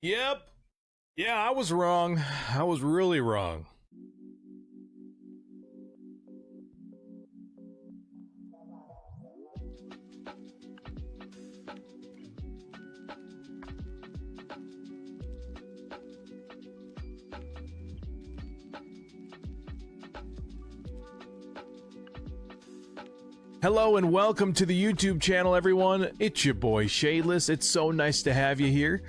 Yep. Yeah, I was wrong. I was really wrong. Hello and welcome to the YouTube channel, everyone. It's your boy Shadeless. It's so nice to have you here.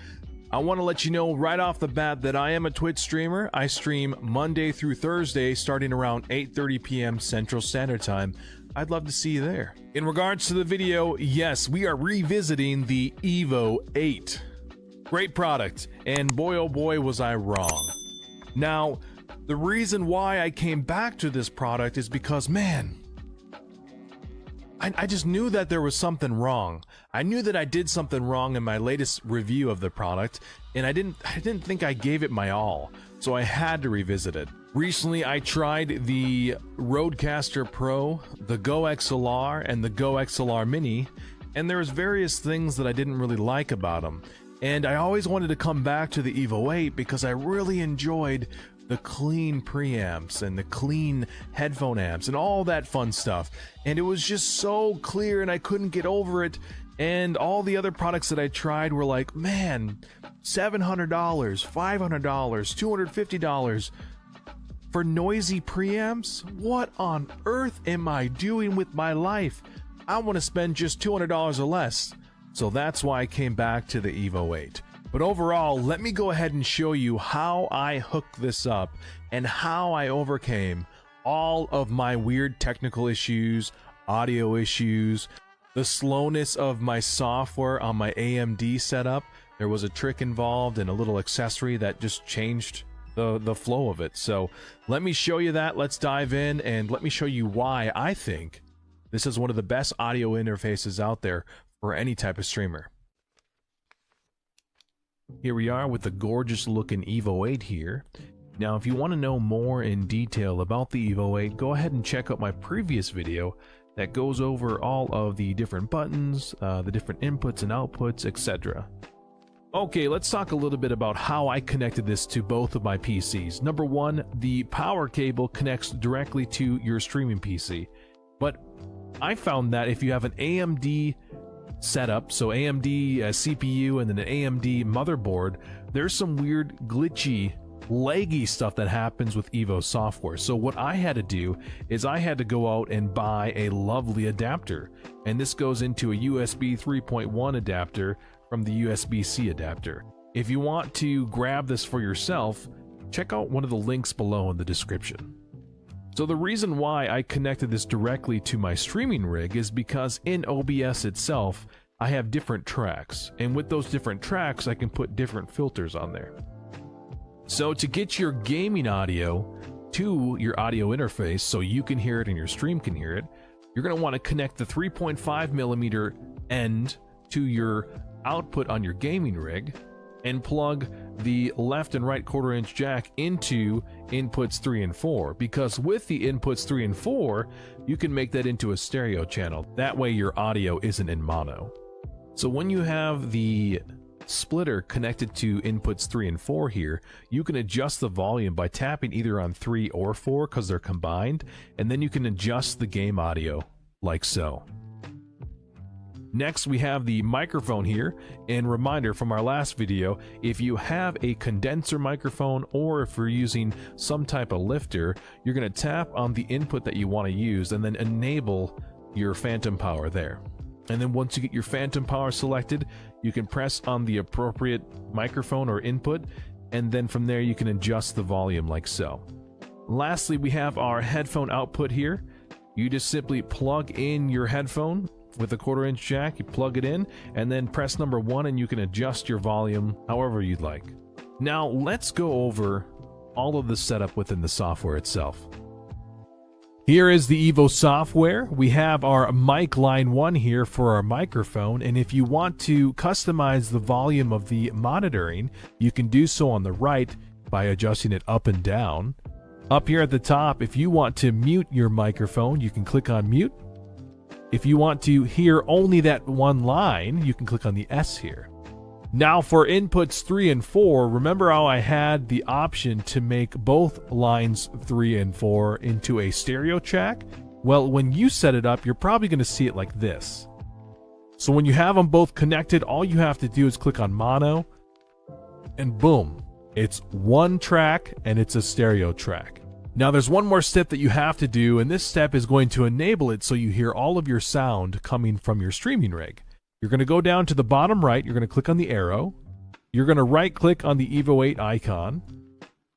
I want to let you know right off the bat that I am a Twitch streamer. I stream Monday through Thursday starting around 8:30 p.m. Central Standard Time. I'd love to see you there. In regards to the video, yes, we are revisiting the EVO 8. Great product, and boy oh boy was I wrong. Now, the reason why I came back to this product is because, man, I just knew that there was something wrong. I knew that I did something wrong in my latest review of the product, and I didn't think I gave it my all, so I had to revisit it. Recently, I tried the Rodecaster Pro, the Go XLR, and the Go XLR Mini, and there was various things that I didn't really like about them. And I always wanted to come back to the EVO 8 because I really enjoyed the clean preamps and the clean headphone amps and all that fun stuff, and it was just so clear and I couldn't get over it. And all the other products that I tried were like, man, $700, $500, $250 for noisy preamps? What on earth am I doing with my life? I want to spend just $200 or less. So that's why I came back to the EVO 8. But overall, let me go ahead and show you how I hooked this up and how I overcame all of my weird technical issues, audio issues, the slowness of my software on my AMD setup. There was a trick involved and a little accessory that just changed the flow of it. So let me show you that. Let's dive in and let me show you why I think this is one of the best audio interfaces out there for any type of streamer. Here we are with the gorgeous looking EVO 8 here. Now if you want to know more in detail about the EVO 8, go ahead and check out my previous video that goes over all of the different buttons, the different inputs and outputs, etc. Okay, let's talk a little bit about how I connected this to both of my PCs. Number one, the power cable connects directly to your streaming PC. But I found that if you have an AMD setup, so AMD CPU and then an AMD motherboard, there's some weird glitchy laggy stuff that happens with EVO software. So what I had to do is I had to go out and buy a lovely adapter, and this goes into a USB 3.1 adapter from the USB-C adapter. If you want to grab this for yourself, check out one of the links below in the description. So the reason why I connected this directly to my streaming rig is because in OBS itself, I have different tracks, and with those different tracks, I can put different filters on there. So to get your gaming audio to your audio interface so you can hear it and your stream can hear it, you're going to want to connect the 3.5mm end to your output on your gaming rig and plug the left and right 1/4 inch jack into inputs 3 and 4, because with the inputs 3 and 4 you can make that into a stereo channel. That way your audio isn't in mono. So when you have the splitter connected to inputs 3 and 4 here, you can adjust the volume by tapping either on 3 or 4 because they're combined, and then you can adjust the game audio like so. Next, we have the microphone here, and reminder from our last video, if you have a condenser microphone or if you're using some type of lifter, you're going to tap on the input that you want to use and then enable your phantom power there. And then once you get your phantom power selected, you can press on the appropriate microphone or input, and then from there you can adjust the volume like so. Lastly, we have our headphone output here. You just simply plug in your headphone with a 1/4 inch jack, you plug it in, and then press number 1 and you can adjust your volume however you'd like. Now let's go over all of the setup within the software itself. Here is the EVO software. We have our mic line 1 here for our microphone, and if you want to customize the volume of the monitoring, you can do so on the right by adjusting it up and down. Up here at the top, if you want to mute your microphone, you can click on mute. If you want to hear only that one line, you can click on the S here. Now for inputs 3 and 4, remember how I had the option to make both lines 3 and 4 into a stereo track? Well, when you set it up, you're probably going to see it like this. So when you have them both connected, all you have to do is click on mono, and boom, it's one track and it's a stereo track. Now there's one more step that you have to do, and this step is going to enable it so you hear all of your sound coming from your streaming rig. You're going to go down to the bottom right, you're going to click on the arrow, you're going to right click on the EVO 8 icon,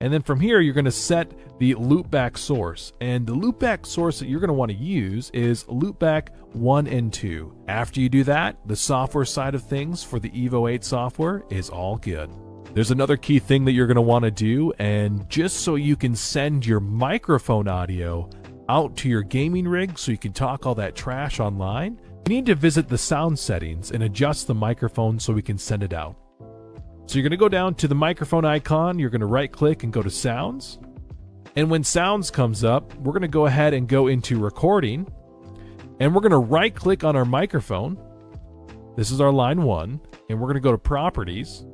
and then from here you're going to set the loopback source. And the loopback source that you're going to want to use is loopback 1 and 2. After you do that, the software side of things for the EVO 8 software is all good. There's another key thing that you're going to want to do, and just so you can send your microphone audio out to your gaming rig so you can talk all that trash online, you need to visit the sound settings and adjust the microphone so we can send it out. So you're going to go down to the microphone icon, you're going to right click and go to sounds. And when sounds comes up, we're going to go ahead and go into recording, and we're going to right click on our microphone. This is our line 1, and we're going to go to properties,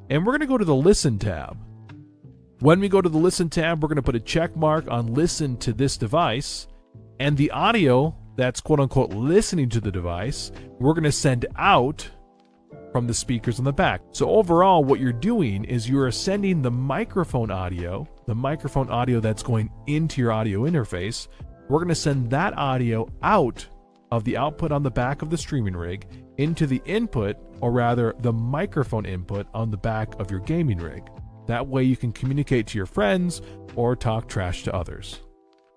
and we're going to go to the listen tab. When we go to the listen tab, we're going to put a check mark on listen to this device, and the audio that's quote unquote listening to the device, we're going to send out from the speakers on the back. So overall, what you're doing is you're sending the microphone audio that's going into your audio interface. We're going to send that audio out of the output on the back of the streaming rig into the input, or rather the microphone input on the back of your gaming rig. That way you can communicate to your friends or talk trash to others.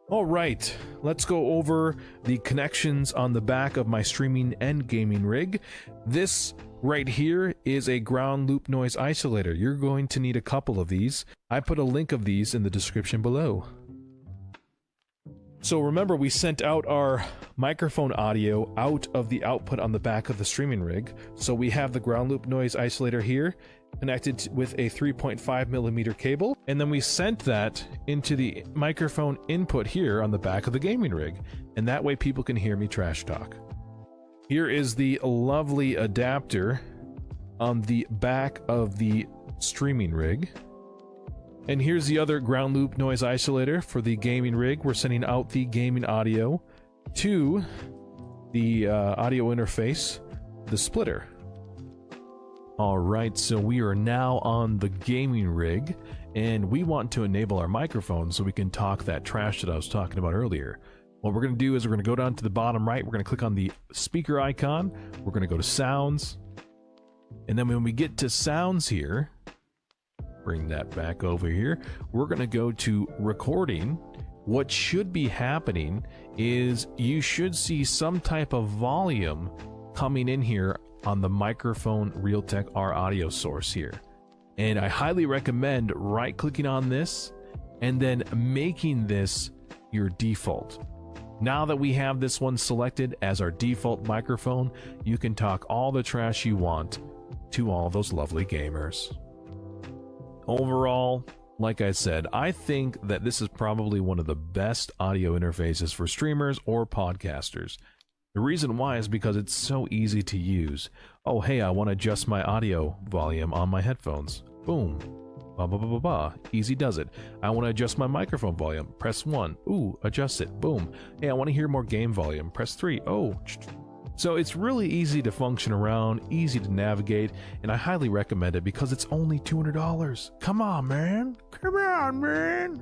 All right, let's go over the connections on the back of my streaming and gaming rig. This right here is a ground loop noise isolator. You're going to need a couple of these. I put a link of these in the description below. So remember, we sent out our microphone audio out of the output on the back of the streaming rig. So we have the ground loop noise isolator here connected with a 3.5mm cable, and then we sent that into the microphone input here on the back of the gaming rig, and that way people can hear me trash talk. Here is the lovely adapter on the back of the streaming rig. And here's the other ground loop noise isolator for the gaming rig. We're sending out the gaming audio to the audio interface, the splitter. Alright, so we are now on the gaming rig, and we want to enable our microphone so we can talk that trash that I was talking about earlier. What we're going to do is we're going to go down to the bottom right, we're going to click on the speaker icon, we're going to go to sounds, and then when we get to sounds here, bring that back over here, we're going to go to recording. What should be happening is you should see some type of volume coming in here on the microphone Realtek R audio source here. And I highly recommend right clicking on this and then making this your default. Now that we have this one selected as our default microphone, you can talk all the trash you want to all those lovely gamers. Overall, like I said, I think that this is probably one of the best audio interfaces for streamers or podcasters. The reason why is because it's so easy to use. Oh, hey, I want to adjust my audio volume on my headphones. Boom. Ba ba ba ba ba. Easy does it. I want to adjust my microphone volume. Press 1. Ooh, adjust it. Boom. Hey, I want to hear more game volume. Press 3. Oh. So it's really easy to function around, easy to navigate, and I highly recommend it because it's only $200. Come on, man. Come on, man.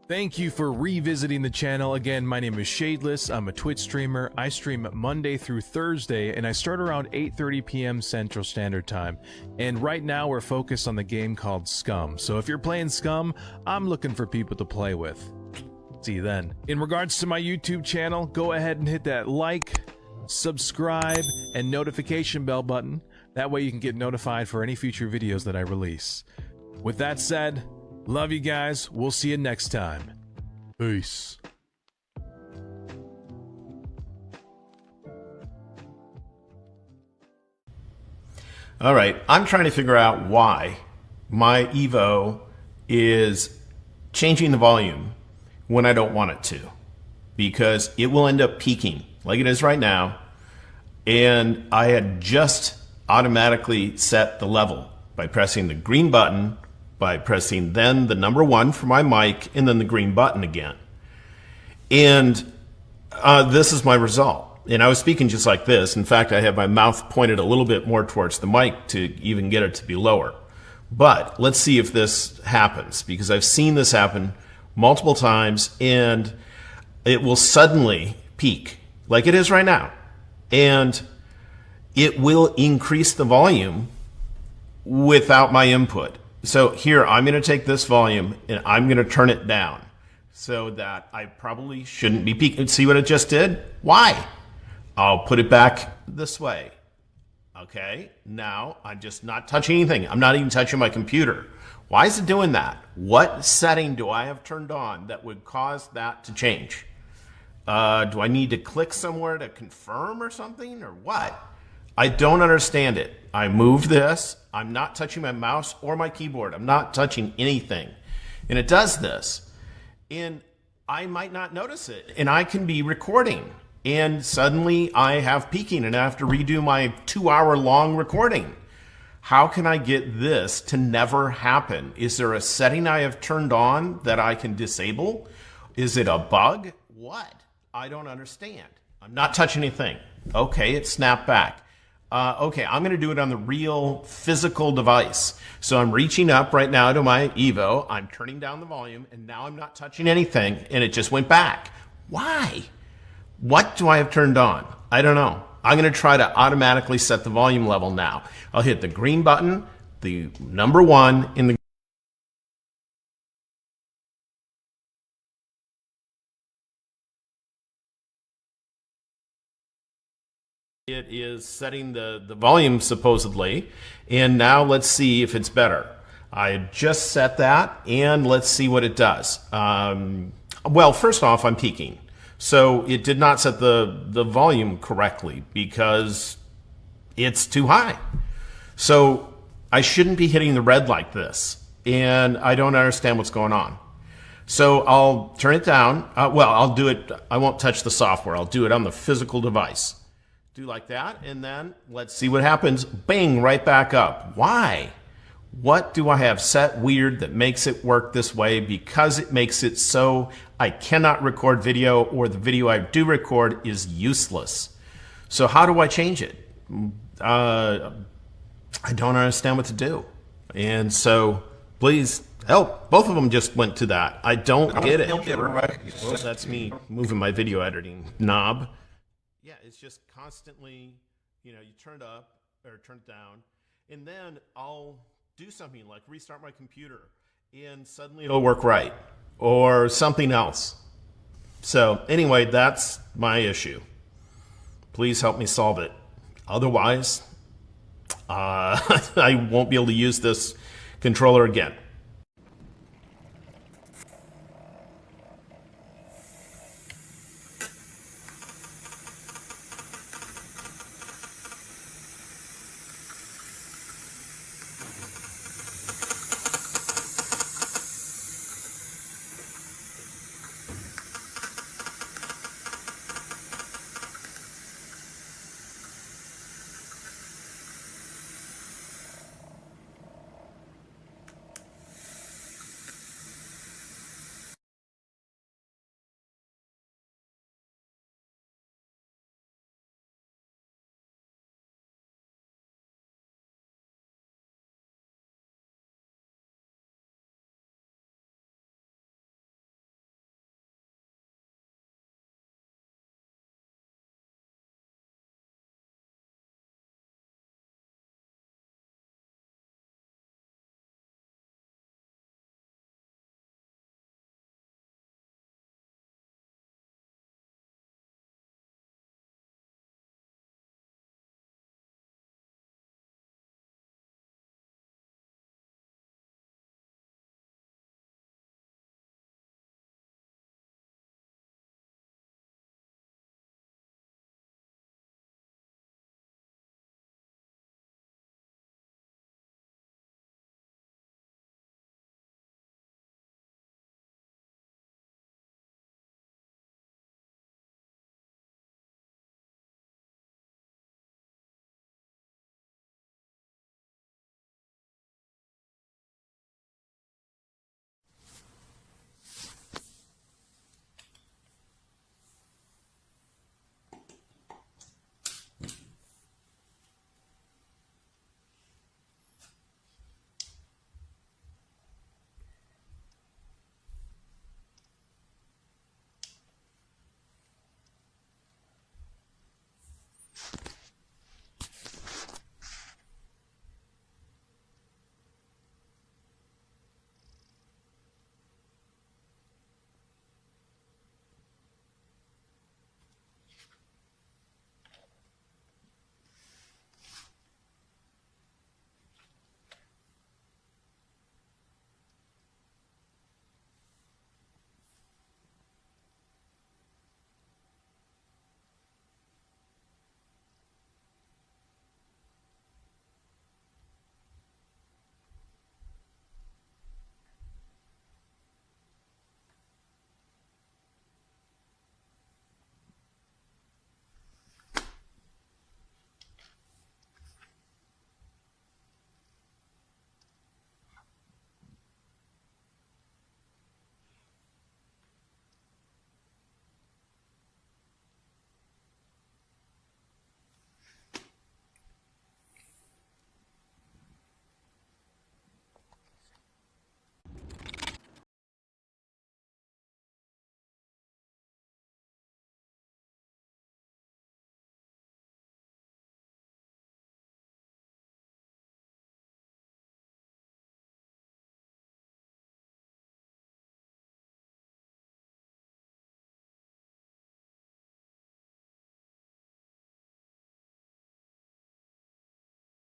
Thank you for revisiting the channel. Again, my name is Shadeless. I'm a Twitch streamer. I stream Monday through Thursday, and I start around 8:30 p.m. Central Standard Time. And right now, we're focused on the game called Scum. So if you're playing Scum, I'm looking for people to play with. See you then. In regards to my YouTube channel, go ahead and hit that like, subscribe, and notification bell button. That way you can get notified for any future videos that I release. With that said, love you guys. We'll see you next time. Peace. All right, I'm trying to figure out why my EVO is changing the volume when I don't want it to, because it will end up peaking like it is right now. And I had just automatically set the level by pressing the green button, by pressing then the number 1 for my mic, and then the green button again. And this is my result. And I was speaking just like this. In fact, I have my mouth pointed a little bit more towards the mic to even get it to be lower. But let's see if this happens, because I've seen this happen multiple times, and it will suddenly peak like it is right now. And it will increase the volume without my input. So here, I'm going to take this volume and I'm going to turn it down so that I probably shouldn't be peaking. See what it just did? Why? I'll put it back this way. Okay, now I'm just not touching anything. I'm not even touching my computer. Why is it doing that? What setting do I have turned on that would cause that to change? Do I need to click somewhere to confirm or something, or what? I don't understand it. I moved this. I'm not touching my mouse or my keyboard. I'm not touching anything. And it does this. And I might not notice it. And I can be recording. And suddenly I have peaking and I have to redo my 2-hour-long recording. How can I get this to never happen? Is there a setting I have turned on that I can disable? Is it a bug? What? I don't understand. I'm not touching anything. Okay, it snapped back. Okay, I'm going to do it on the real physical device. So I'm reaching up right now to my Evo. I'm turning down the volume, and now I'm not touching anything, and it just went back. Why? What do I have turned on? I don't know. I'm going to try to automatically set the volume level now. I'll hit the green button, the number 1 in the It is setting the volume supposedly, and now let's see if it's better. I just set that, and let's see what it does. Well, first off, I'm peaking. So it did not set the volume correctly because it's too high. So I shouldn't be hitting the red like this, and I don't understand what's going on. So I'll turn it down. Well, I'll do it. I won't touch the software. I'll do it on the physical device. Do like that, and then let's see what happens. Bing, right back up. Why? What do I have set weird that makes it work this way? Because it makes it so I cannot record video, or the video I do record is useless. So how do I change it? I don't understand what to do. And so please help. Both of them just went to that. I don't get it. Well, that's me moving my video editing knob. Yeah, it's just constantly, you turn it up or turn it down, and then I'll do something like restart my computer, and suddenly it'll work right, or something else. So anyway, that's my issue. Please help me solve it. Otherwise, I won't be able to use this controller again.